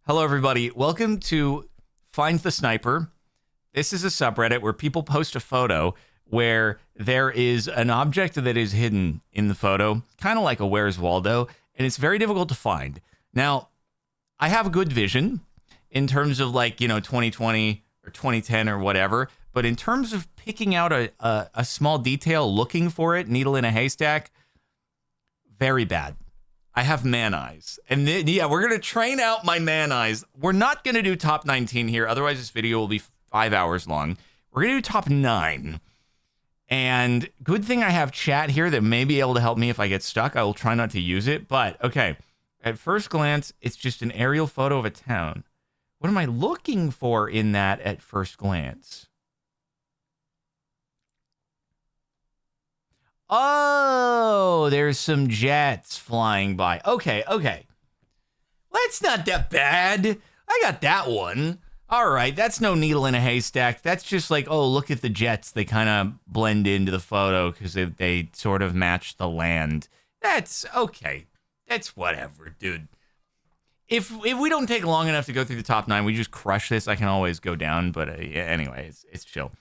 Hello, everybody. Welcome to Find the Sniper. This is a subreddit where people post a photo where there is an object that is hidden in the photo, kind of like a Where's Waldo, and it's very difficult to find. Now, I have good vision in terms of 2020 or 2010 or whatever, but in terms of picking out a small detail, looking for it, needle in a haystack, very bad. I have man eyes. And we're going to train out my man eyes. We're not going to do top 19 here. Otherwise, this video will be 5 hours long. We're going to do top 9. And good thing I have chat here that may be able to help me if I get stuck. I will try not to use it. But, okay. At first glance, it's just an aerial photo of a town. What am I looking for in that at first glance? Oh, there's some jets flying by. Okay. That's not that bad. I got that one. All right, that's no needle in a haystack. That's just like, oh, look at the jets. They kind of blend into the photo because they sort of match the land. That's okay. That's whatever, dude. If we don't take long enough to go through the top 9, we just crush this. I can always go down, but anyway, it's chill.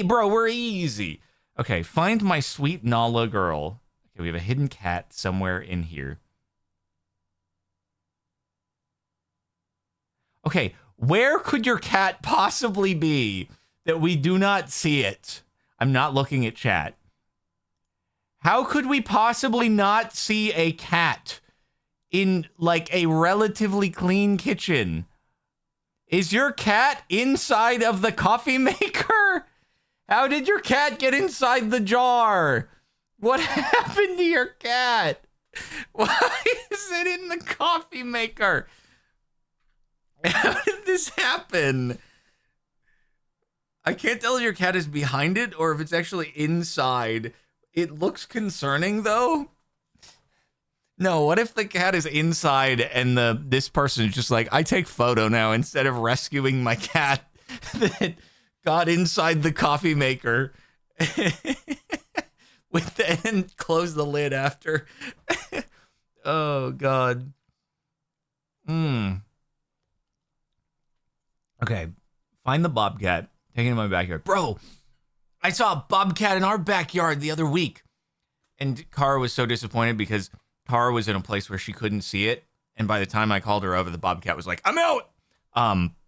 Bro, we're easy. Okay, find my sweet Nala girl. Okay, we have a hidden cat somewhere in here. Okay, where could your cat possibly be that we do not see it? I'm not looking at chat. How could we possibly not see a cat in, like, a relatively clean kitchen? Is your cat inside of the coffee maker? How did your cat get inside the jar? What happened to your cat? Why is it in the coffee maker? How did this happen? I can't tell if your cat is behind it or if it's actually inside. It looks concerning, though. No, what if the cat is inside and this person is just like, I take photo now instead of rescuing my cat that got inside the coffee maker and close the lid after. Oh, God. Okay, find the bobcat. Take it in my backyard. Bro, I saw a bobcat in our backyard the other week. And Kara was so disappointed because Kara was in a place where she couldn't see it. And by the time I called her over, the bobcat was like, I'm out.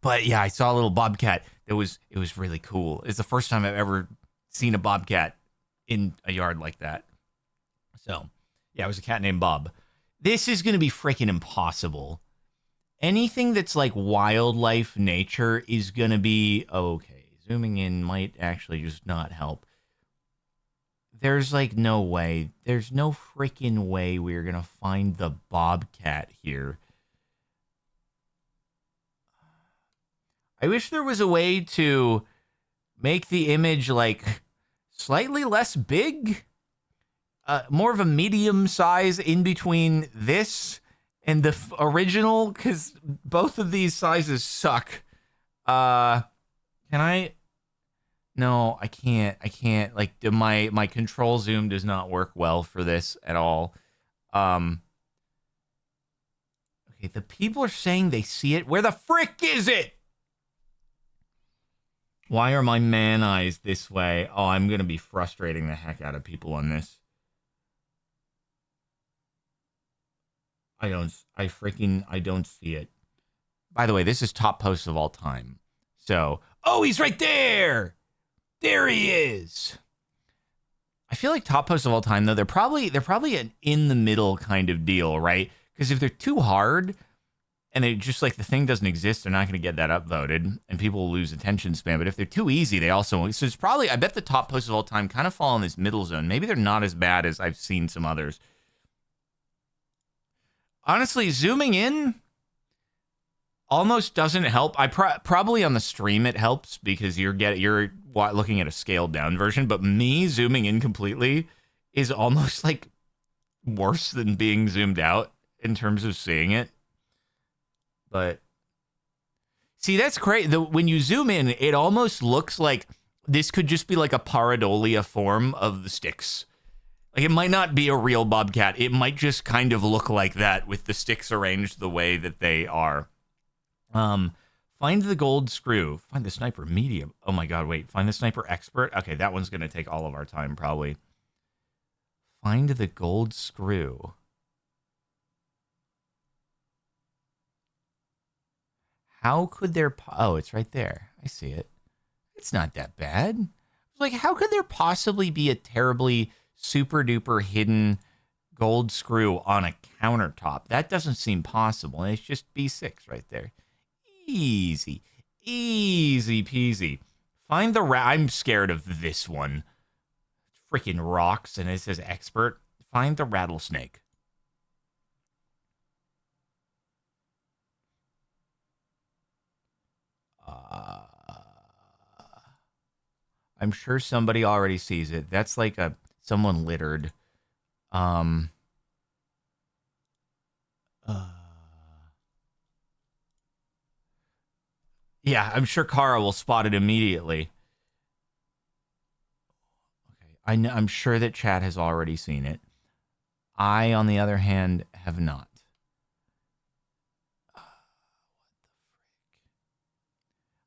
But yeah, I saw a little bobcat. It was really cool. It's the first time I've ever seen a bobcat in a yard like that. So, yeah, it was a cat named Bob. This is going to be freaking impossible. Anything that's like wildlife nature is going to be okay. Zooming in might actually just not help. There's like no way. There's no freaking way we're going to find the bobcat here. I wish there was a way to make the image like slightly less big, more of a medium size in between this and the original, because both of these sizes suck. Can I? No, I can't. Like my control zoom does not work well for this at all. Okay, the people are saying they see it. Where the frick is it? Why are my man eyes this way? Oh, I'm going to be frustrating the heck out of people on this. I don't see it. By the way, this is top post of all time. So, oh, he's right there. There he is. I feel like top post of all time, though, they're probably an in the middle kind of deal, right? Because if they're too hard, and they just like the thing doesn't exist, they're not going to get that upvoted, and people will lose attention span. But if they're too easy, they also won't. So it's probably, I bet the top posts of all time kind of fall in this middle zone. Maybe they're not as bad as I've seen some others. Honestly, zooming in almost doesn't help. I probably on the stream it helps because you're looking at a scaled down version. But me zooming in completely is almost like worse than being zoomed out in terms of seeing it. But see, that's great. When you zoom in, it almost looks like this could just be like a pareidolia form of the sticks. Like, it might not be a real bobcat. It might just kind of look like that with the sticks arranged the way that they are. Um, find the gold screw. Find the sniper medium. Oh my god, wait. Find the sniper expert. Okay, that one's gonna take all of our time probably. Find the gold screw. How could there? Oh, it's right there. I see it. It's not that bad. Like, how could there possibly be a terribly super duper hidden gold screw on a countertop? That doesn't seem possible. And it's just B6 right there. Easy. Easy peasy. Find the I'm scared of this one. Freaking rocks, and it says expert. Find the rattlesnake. I'm sure somebody already sees it. That's like someone littered. Um. Yeah, I'm sure Kara will spot it immediately. Okay, I'm sure that Chad has already seen it. I, on the other hand, have not.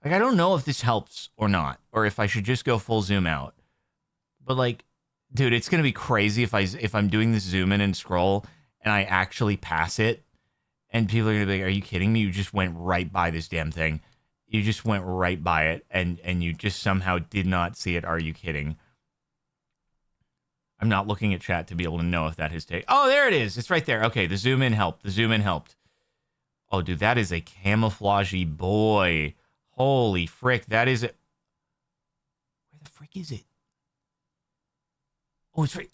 Like, I don't know if this helps or not, or if I should just go full zoom out. But like, dude, it's gonna be crazy if I'm doing this zoom in and scroll and I actually pass it, and people are gonna be like, "Are you kidding me? You just went right by this damn thing. You just went right by it, and you just somehow did not see it. Are you kidding?" I'm not looking at chat to be able to know if that has taken. Oh, there it is. It's right there. Okay, the zoom in helped. The zoom in helped. Oh, dude, that is a camouflagey boy. Holy frick, that is it. Where the frick is it? Oh, it's right.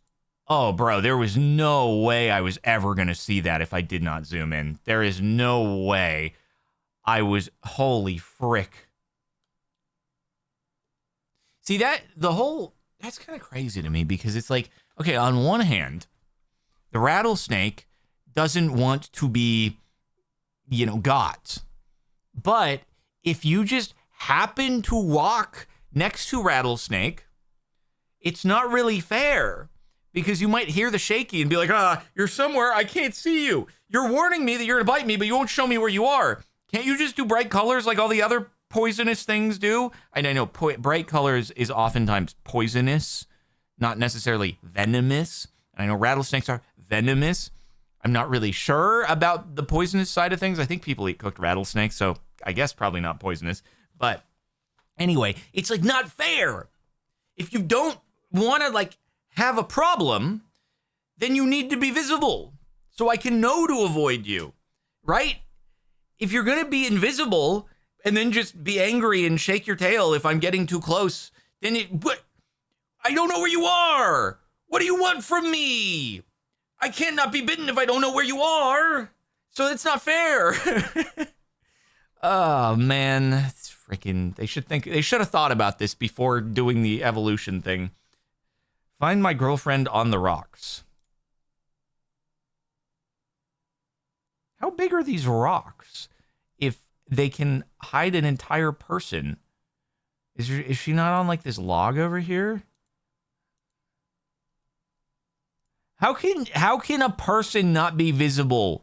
Oh, bro, there was no way I was ever going to see that if I did not zoom in. There is no way I was. Holy frick. See, that's kind of crazy to me because it's like, okay, on one hand, the rattlesnake doesn't want to be, got. But if you just happen to walk next to rattlesnake, it's not really fair because you might hear the shaky and be like, you're somewhere, I can't see you. You're warning me that you're gonna bite me, but you won't show me where you are. Can't you just do bright colors like all the other poisonous things do? And I know bright colors is oftentimes poisonous, not necessarily venomous. And I know rattlesnakes are venomous. I'm not really sure about the poisonous side of things. I think people eat cooked rattlesnakes, so I guess probably not poisonous. But anyway, it's like not fair. If you don't want to like have a problem, then you need to be visible so I can know to avoid you, right? If you're going to be invisible and then just be angry and shake your tail if I'm getting too close, then I don't know where you are. What do you want from me? I can't not be bitten if I don't know where you are. So it's not fair. Oh man, it's freaking. They should have thought about this before doing the evolution thing. Find my girlfriend on the rocks. How big are these rocks? If they can hide an entire person, is she not on like this log over here? How can a person not be visible?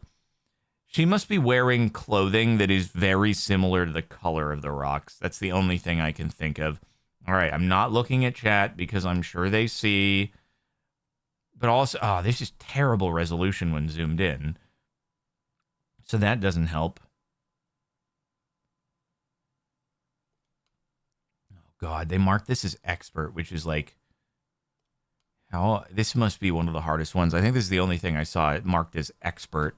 She must be wearing clothing that is very similar to the color of the rocks. That's the only thing I can think of. All right, I'm not looking at chat because I'm sure they see. But also, this is terrible resolution when zoomed in. So that doesn't help. Oh, God, they marked this as expert, which is like, this must be one of the hardest ones. I think this is the only thing I saw it marked as expert.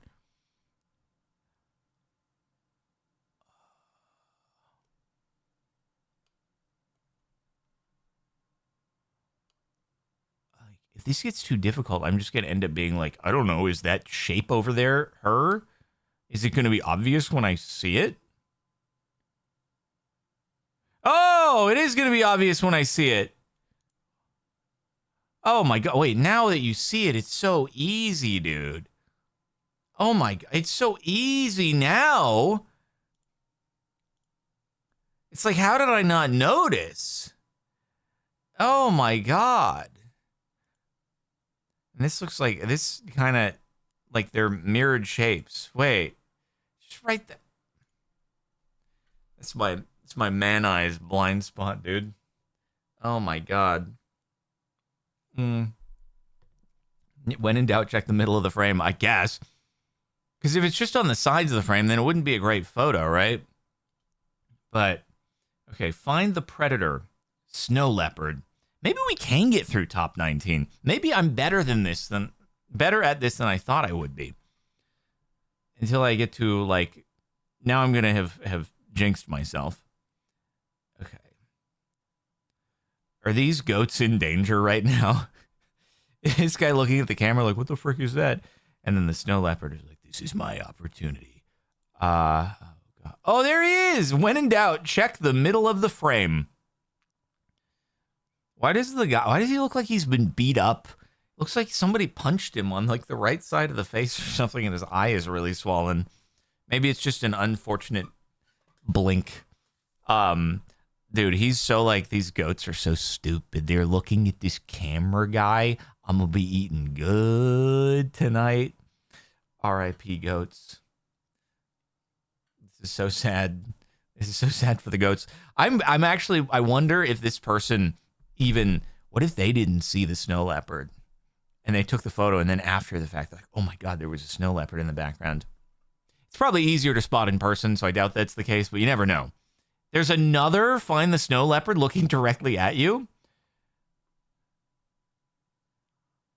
If this gets too difficult, I'm just going to end up being like, I don't know, is that shape over there her? Is it going to be obvious when I see it? Oh, it is going to be obvious when I see it. Oh my God. Wait, now that you see it, it's so easy, dude. Oh my God. It's so easy now. It's like, how did I not notice? Oh my God. And this looks like, this kind of, like they're mirrored shapes. Wait. Just right there. It's my man eyes blind spot, dude. Oh my god. When in doubt, check the middle of the frame, I guess. Because if it's just on the sides of the frame, then it wouldn't be a great photo, right? But, okay, find the predator. Snow leopard. Maybe we can get through top 19. Maybe I'm better at this than I thought I would be. Until I get to, like, now I'm going to have jinxed myself. Okay. Are these goats in danger right now? This guy looking at the camera like, what the frick is that? And then the snow leopard is like, this is my opportunity. Oh, there he is. When in doubt, check the middle of the frame. Why does he look like he's been beat up? Looks like somebody punched him on like the right side of the face or something, and his eye is really swollen. Maybe it's just an unfortunate blink. Dude, he's so like, these goats are so stupid. They're looking at this camera guy. I'm gonna be eating good tonight. R.I.P. goats. This is so sad. This is so sad for the goats. I wonder if this person even, what if they didn't see the snow leopard and they took the photo, and then after the fact, like, oh my God, there was a snow leopard in the background. It's probably easier to spot in person, so I doubt that's the case, but you never know. There's another find the snow leopard looking directly at you.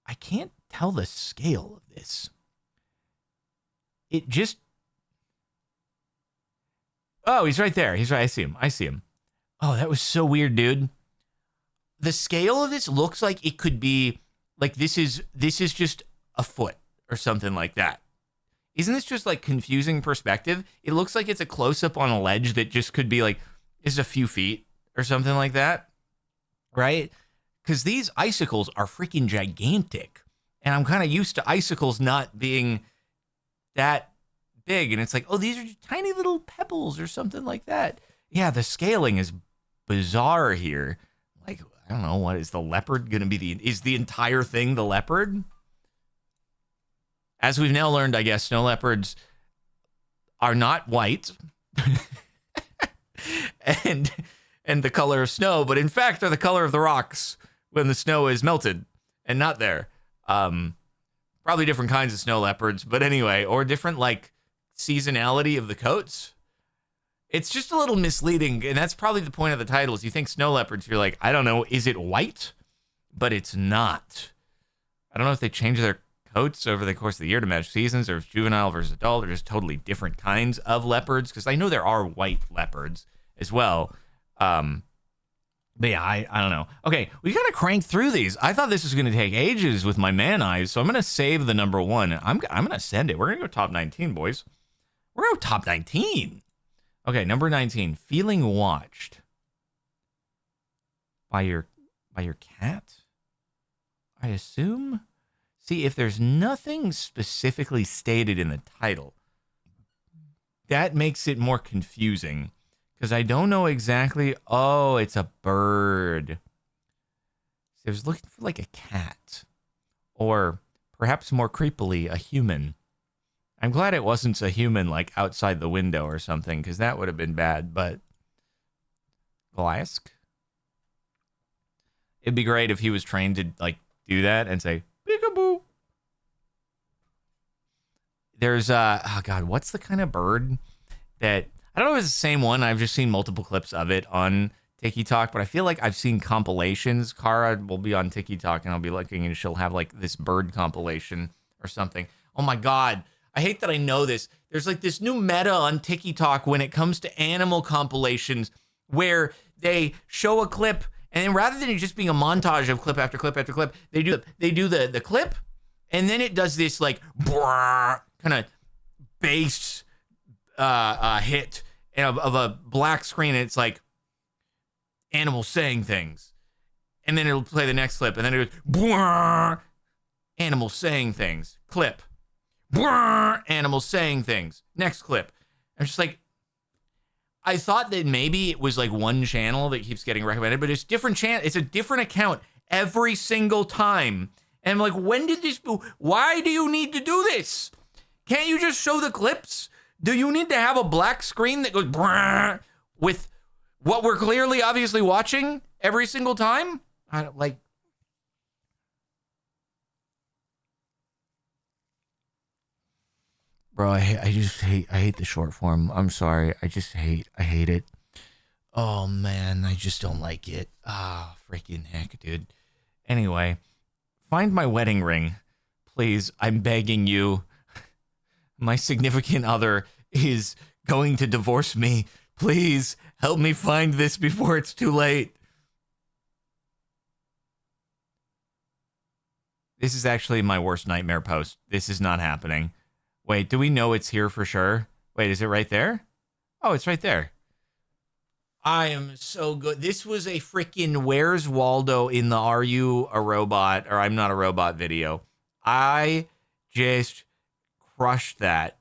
I can't tell the scale of this. It just... Oh, he's right there. He's right. I see him. Oh, that was so weird, dude. The scale of this looks like it could be... Like, this is just a foot or something like that. Isn't this just, like, confusing perspective? It looks like it's a close-up on a ledge that just could be, like, is a few feet or something like that, right? Because these icicles are freaking gigantic, and I'm kind of used to icicles not being that big, and it's like, oh, these are just tiny little pebbles or something like that. Yeah, the scaling is bizarre here. Like, I don't know, what is the leopard going to be? Is the entire thing the leopard? As we've now learned, I guess, snow leopards are not white and the color of snow, but in fact are the color of the rocks when the snow is melted and not there. Probably different kinds of snow leopards, but anyway, or different, like, seasonality of the coats. It's just a little misleading, and that's probably the point of the title. Is you think snow leopards, you're like, I don't know, is it white? But it's not. I don't know if they change their coats over the course of the year to match seasons, or if juvenile versus adult, or just totally different kinds of leopards, because I know there are white leopards as well. But yeah, I don't know. Okay, we gotta crank through these. I thought this was gonna take ages with my man eyes, so I'm gonna save the number one. I'm gonna send it. We're gonna go top 19, boys. We're gonna go top 19. Okay, number 19, feeling watched by your cat, I assume. See, if there's nothing specifically stated in the title, that makes it more confusing, because I don't know exactly. Oh, it's a bird. So I was looking for like a cat, or perhaps more creepily, a human. I'm glad it wasn't a human, like, outside the window or something, because that would have been bad, but... Glask? It'd be great if he was trained to, like, do that and say, peekaboo. There's, oh God, what's the kind of bird that... I don't know if it's the same one. I've just seen multiple clips of it on TikTok, but I feel like I've seen compilations. Kara will be on TikTok, and I'll be looking, and she'll have, like, this bird compilation or something. Oh my God. I hate that I know this. There's like this new meta on TikTok when it comes to animal compilations where they show a clip, and then rather than it just being a montage of clip after clip after clip, they do the clip, and then it does this like kind of bass hit of a black screen, and it's like animals saying things, and then it'll play the next clip, and then it goes animals saying things, clip. Animals saying things. Next clip. I'm just like, I thought that maybe it was like one channel that keeps getting recommended, but it's different channel. It's a different account every single time. And I'm like, when did this? Why do you need to do this? Can't you just show the clips? Do you need to have a black screen that goes? with what we're clearly, obviously watching every single time? I don't like. Bro, I hate the short form. I'm sorry. I hate it. Oh man, I just don't like it. Ah, freaking heck, dude. Anyway, find my wedding ring. Please, I'm begging you. My significant other is going to divorce me. Please, help me find this before it's too late. This is actually my worst nightmare post. This is not happening. Wait, do we know it's here for sure? Wait, is it right there? Oh, it's right there. I am so good. This was a freaking Where's Waldo in the Are You a Robot or I'm Not a Robot video. I just crushed that.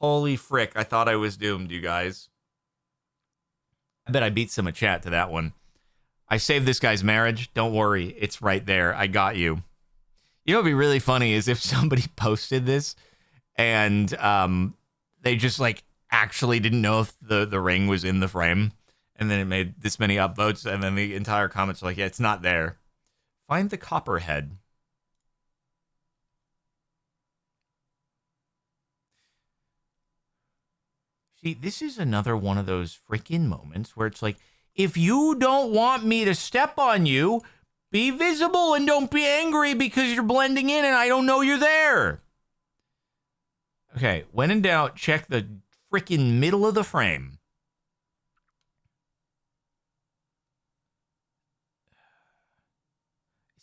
Holy frick. I thought I was doomed, you guys. I bet I beat some of chat to that one. I saved this guy's marriage. Don't worry. It's right there. I got you. You know what would be really funny is if somebody posted this and they just like actually didn't know if the ring was in the frame, and then it made this many upvotes, and then the entire comments are like, yeah, it's not there. Find the Copperhead. See, this is another one of those freaking moments where it's like, if you don't want me to step on you, be visible and don't be angry because you're blending in and I don't know you're there. Okay, when in doubt, check the freaking middle of the frame.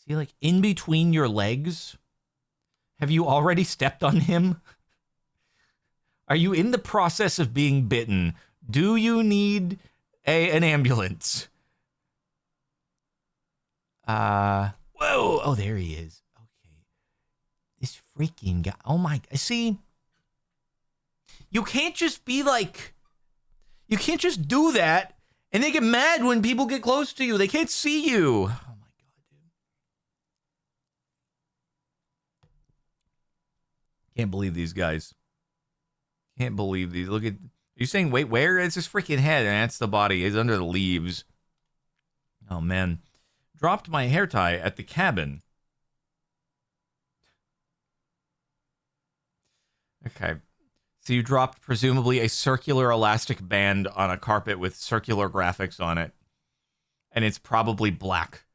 See, like in between your legs? Have you already stepped on him? Are you in the process of being bitten? Do you need an ambulance? Whoa. Oh, there he is. Okay. This freaking guy. Oh my, see? You can't just be like, you can't just do that and they get mad when people get close to you. They can't see you. Oh my God, dude. Can't believe these guys. Can't believe these. Look at, you're saying, wait, where is this freaking head? And that's the body. It's under the leaves. Oh man. Dropped my hair tie at the cabin. Okay. So you dropped presumably a circular elastic band on a carpet with circular graphics on it. And it's probably black.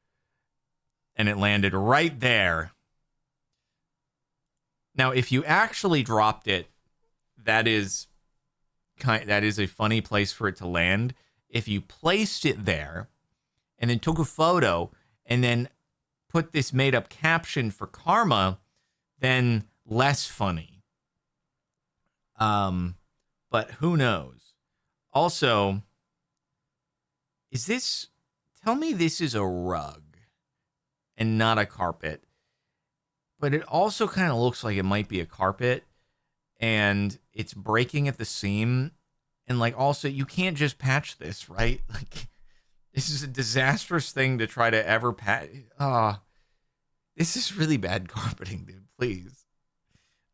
And it landed right there. Now, if you actually dropped it, that is a funny place for it to land. If you placed it there and then took a photo and then put this made-up caption for karma, then less funny. But who knows? Also, tell me this is a rug and not a carpet. But it also kind of looks like it might be a carpet and it's breaking at the seam. And like, also, you can't just patch this, right? Like, this is a disastrous thing to try to ever patch. This is really bad carpeting, dude. Please.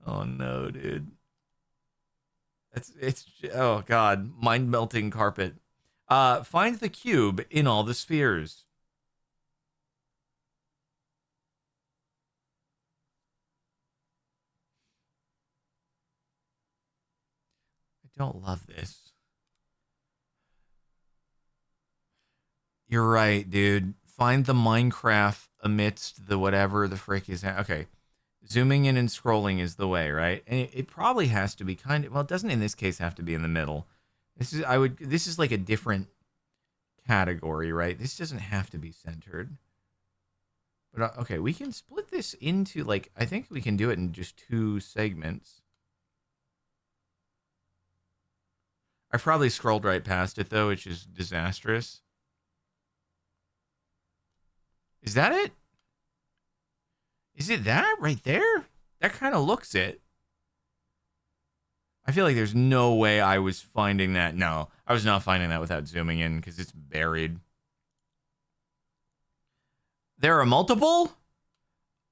Oh no, dude. It's oh god, mind-melting carpet. Find the cube in all the spheres. I don't love this. You're right, dude. Find the Minecraft amidst the whatever the frick is. Okay. Zooming in and scrolling is the way, right? And it probably has to be kind of, well, it doesn't in this case have to be in the middle. This is like a different category, right? This doesn't have to be centered. But okay, we can split this into like, I think we can do it in just 2 segments. I probably scrolled right past it though, which is disastrous. Is that it? Is it that right there? That kind of looks it. I feel like there's no way I was finding that. No, I was not finding that without zooming in because it's buried. There are multiple?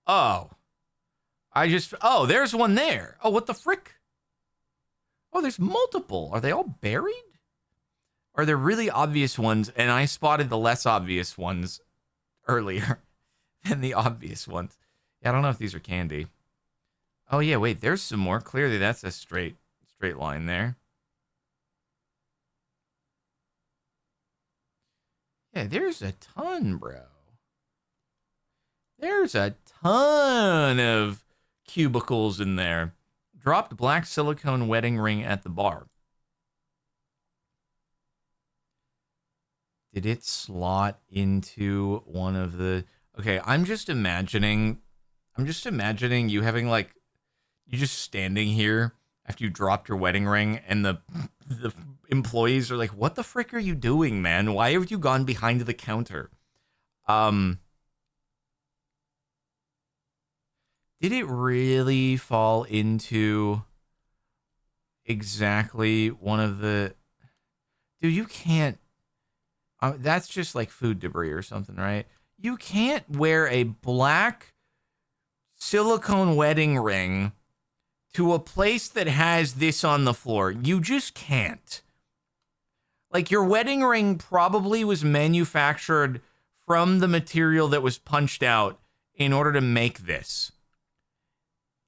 Oh. Oh, there's one there. Oh, what the frick? Oh, there's multiple. Are they all buried? Are there really obvious ones? And I spotted the less obvious ones earlier than the obvious ones. Yeah, I don't know if these are candy. Oh yeah, wait, there's some more. Clearly that's a straight line there. Yeah, there's a ton, bro. There's a ton of cubicles in there. Dropped black silicone wedding ring at the bar. Did it slot into one of the... Okay, I'm just imagining you having like... You just standing here after you dropped your wedding ring and the employees are like, what the frick are you doing, man? Why have you gone behind the counter? Did it really fall into exactly one of the... Dude, you can't... that's just like food debris or something, right? You can't wear a black silicone wedding ring to a place that has this on the floor. You just can't. Like, your wedding ring probably was manufactured from the material that was punched out in order to make this.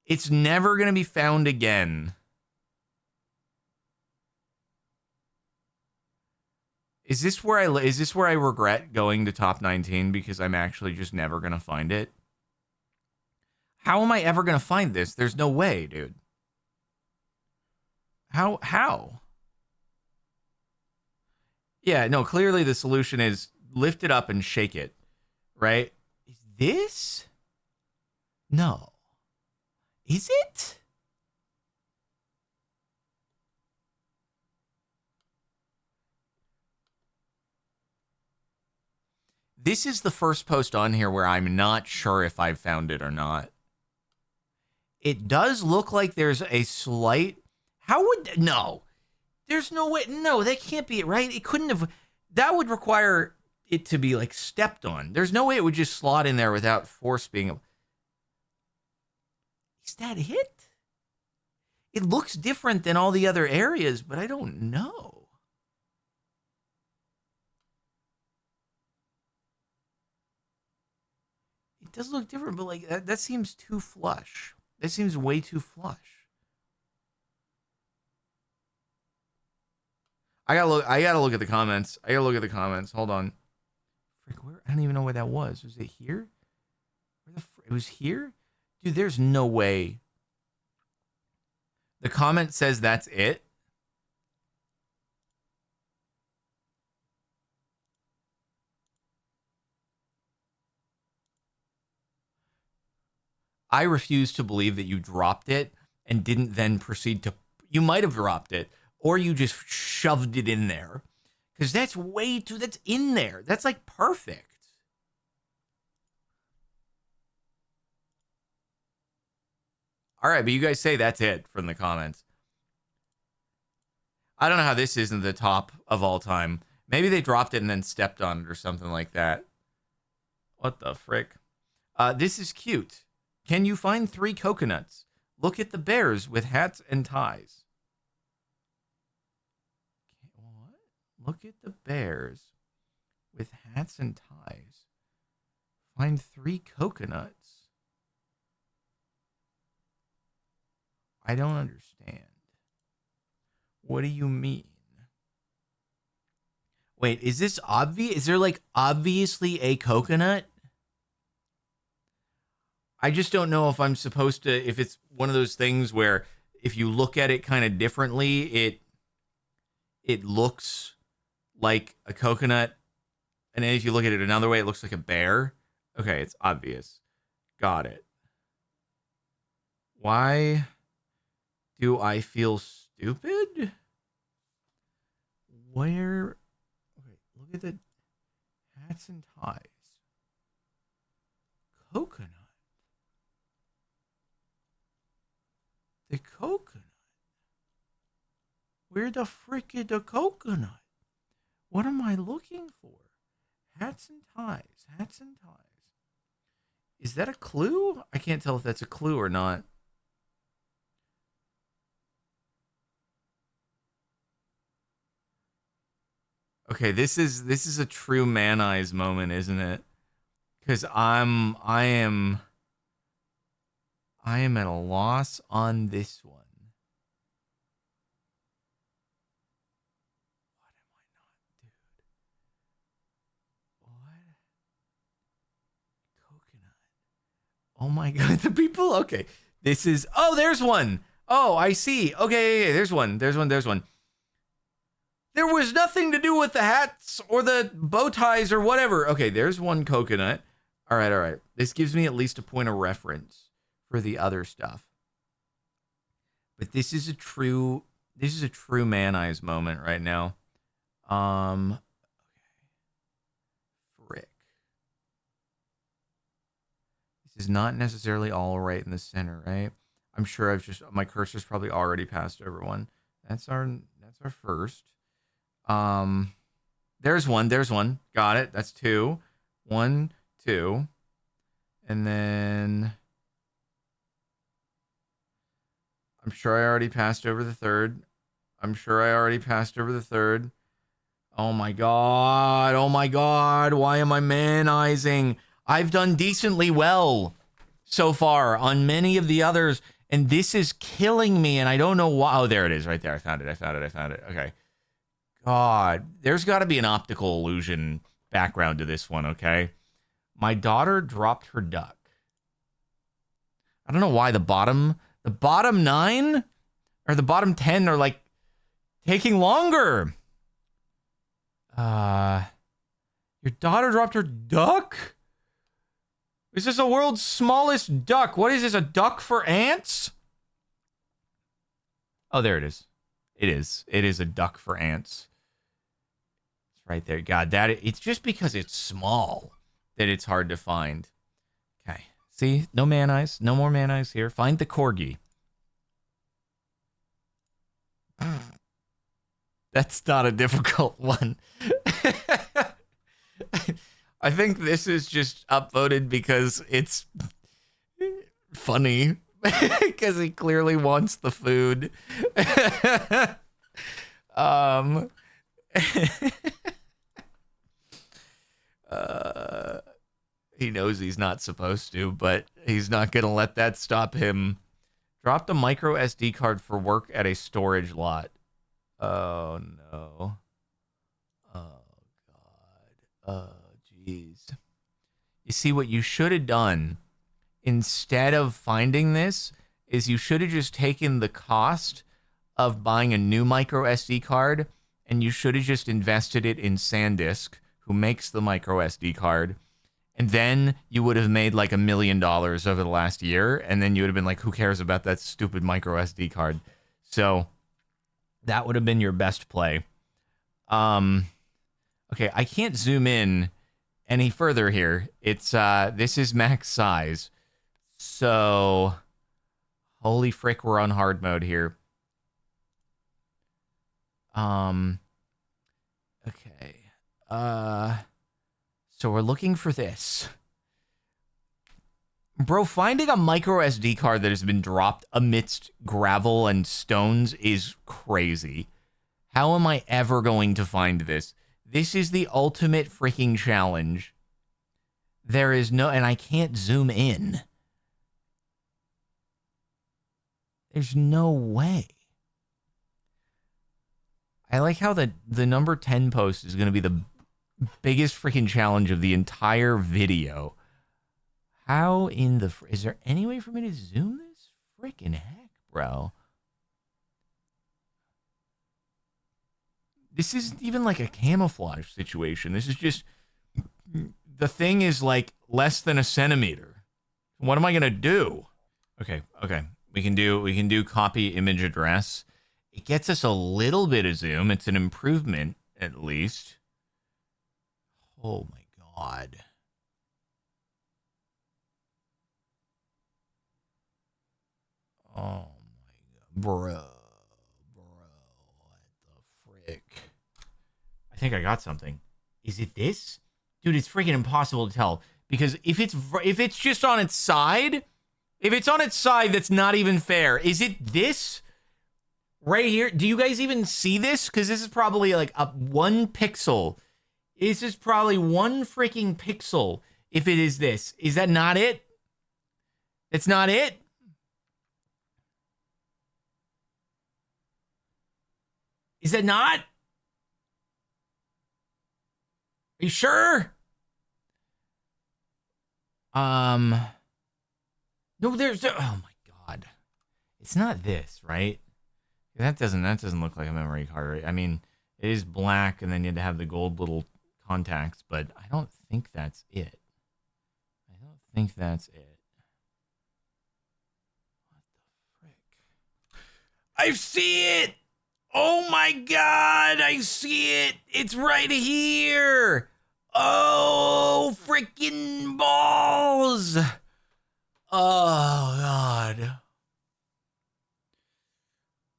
It's never going to be found again. Is this where I regret going to top 19 because I'm actually just never going to find it? How am I ever going to find this? There's no way, dude. How? Yeah, no, clearly the solution is lift it up and shake it, right? Is this? No. Is it? This is the first post on here where I'm not sure if I've found it or not. It does look like there's a slight... How would... No. There's no way... No, that can't be it, right? It couldn't have... That would require it to be, like, stepped on. There's no way it would just slot in there without force being... Is that it? It looks different than all the other areas, but I don't know. It does look different, but like that seems too flush. That seems way too flush. I gotta look at the comments. Hold on. Frick, where? I don't even know where that was. Was it here? It was here? Dude, there's no way. The comment says that's it. I refuse to believe that you dropped it and didn't then proceed to... You might have dropped it, or you just shoved it in there. Because that's way too... That's in there. That's like perfect. All right, but you guys say that's it from the comments. I don't know how this isn't the top of all time. Maybe they dropped it and then stepped on it or something like that. What the frick? This is cute. Can you find 3 coconuts? Look at the bears with hats and ties. What? Look at the bears with hats and ties. Find 3 coconuts. I don't understand. What do you mean? Wait, is this obvious? Is there like obviously a coconut? I just don't know if I'm supposed to, if it's one of those things where if you look at it kind of differently, it looks like a coconut. And then if you look at it another way, it looks like a bear. Okay, it's obvious. Got it. Why do I feel stupid? Where? Okay, look at the hats and ties. Coconut. The coconut. Where the frick is the coconut? What am I looking for? Hats and ties. Hats and ties. Is that a clue? I can't tell if that's a clue or not. Okay, this is a true man eyes moment, isn't it? Because I am at a loss on this one. What? Coconut. Oh my god, the people. Okay, this is. Oh, there's one. Oh, I see. Okay, there's one. There's one. There's one. There was nothing to do with the hats or the bow ties or whatever. Okay, there's one coconut. All right, all right. This gives me at least a point of reference for the other stuff. But this is a true man eyes moment right now. Okay. Frick. This is not necessarily all right in the center, right? I'm sure my cursor's probably already passed over one. That's our first. There's one. Got it. That's 2. 1, 2. And then I'm sure I already passed over the third. Oh my god. Oh my god. Why am I manizing? I've done decently well so far on many of the others, and this is killing me, and I don't know why. Oh, there it is right there. I found it. Okay. God, there's got to be an optical illusion background to this one, okay? My daughter dropped her duck. I don't know why the bottom 9 or the bottom 10 are like taking longer. Your daughter dropped her duck? Is this the world's smallest duck? What is this, a duck for ants? Oh, there it is. It is a duck for ants. It's right there. God, it's just because it's small that it's hard to find. Okay. See? No man eyes. No more man eyes here. Find the corgi. That's not a difficult one. I think this is just upvoted because it's funny. Because he clearly wants the food. He knows he's not supposed to, but he's not going to let that stop him. Dropped a micro SD card for work at a storage lot. Oh, no. Oh, God. Oh, jeez. You see, what you should have done instead of finding this is you should have just taken the cost of buying a new micro SD card, and you should have just invested it in SanDisk, who makes the micro SD card. And then you would have made like $1 million over the last year, and then you would have been like, who cares about that stupid micro SD card? So that would have been your best play. Okay, I can't zoom in any further here. It's this is max size. So holy frick, we're on hard mode here. Okay. So we're looking for this. Bro, finding a micro SD card that has been dropped amidst gravel and stones is crazy. How am I ever going to find this? This is the ultimate freaking challenge. There is no, and I can't zoom in. There's no way. I like how the number 10 post is going to be the biggest freaking challenge of the entire video. How in the... Is there any way for me to zoom this? Freaking heck, bro. This isn't even like a camouflage situation. This is just... The thing is like less than a centimeter. What am I going to do? Okay. We can do copy image address. It gets us a little bit of zoom. It's an improvement, at least. Oh my god. Oh my god. Bro, what the frick? I think I got something. Is it this? Dude, it's freaking impossible to tell. Because if it's just on its side, if it's on its side, that's not even fair. Is it this? Right here. Do you guys even see this? Because this is probably like up 1 pixel. This is probably 1 freaking pixel. If it is this, is that not it? It's not it. Is that not? Are you sure? No, there's. Oh my god, it's not this, right? That doesn't look like a memory card, right? I mean, it is black, and then you had to have the gold little contacts, but I don't think that's it. I don't think that's it. What the frick? I see it! Oh my god, I see it! It's right here! Oh, freaking balls! Oh god.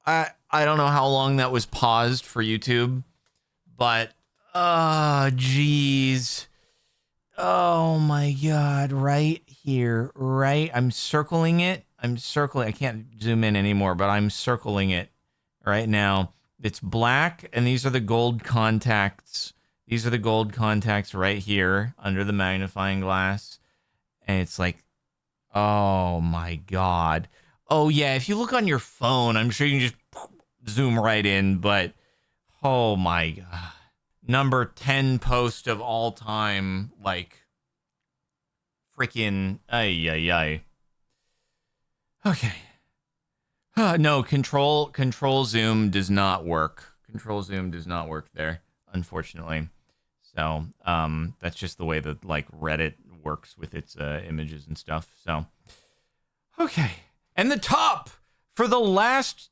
I don't know how long that was paused for YouTube, but geez. Oh my god, right here, right? I'm circling it. I can't zoom in anymore, but I'm circling it right now. It's black, and these are the gold contacts. These are the gold contacts right here under the magnifying glass. And it's like, oh my god. Oh yeah, if you look on your phone, I'm sure you can just zoom right in, but oh my god. Number 10 post of all time, like freaking ay. Okay. No, control zoom does not work. Control zoom does not work there, unfortunately. So, that's just the way that like Reddit works with its images and stuff. So, okay. And the top for the last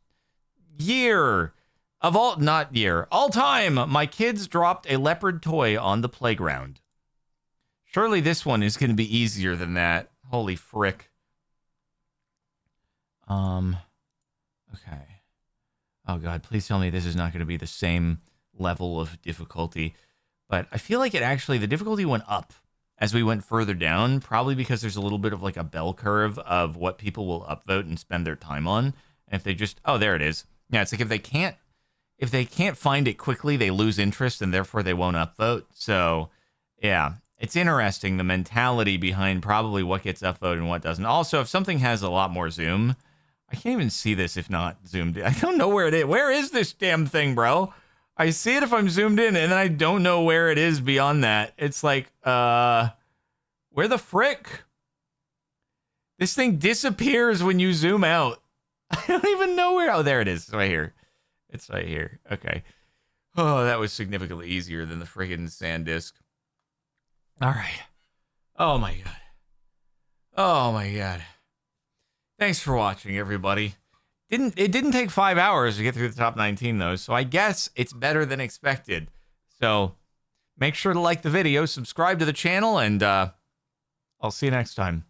year of all time, my kids dropped a leopard toy on the playground. Surely this one is going to be easier than that. Holy frick. Okay. Oh god, please tell me this is not going to be the same level of difficulty. But I feel like the difficulty went up as we went further down, probably because there's a little bit of like a bell curve of what people will upvote and spend their time on. And if they just, oh, there it is. Yeah, it's like if they can't find it quickly, they lose interest and therefore they won't upvote. So, yeah, it's interesting, the mentality behind probably what gets upvoted and what doesn't. Also, if something has a lot more zoom, I can't even see this if not zoomed in. I don't know where it is. Where is this damn thing, bro? I see it if I'm zoomed in, and then I don't know where it is beyond that. It's like, where the frick? This thing disappears when you zoom out. I don't even know where. Oh, there it is. It's right here. It's right here. Okay. Oh, that was significantly easier than the friggin' SanDisk. All right. Oh, my God. Oh, my God. Thanks for watching, everybody. It didn't take 5 hours to get through the top 19, though, so I guess it's better than expected. So make sure to like the video, subscribe to the channel, and I'll see you next time.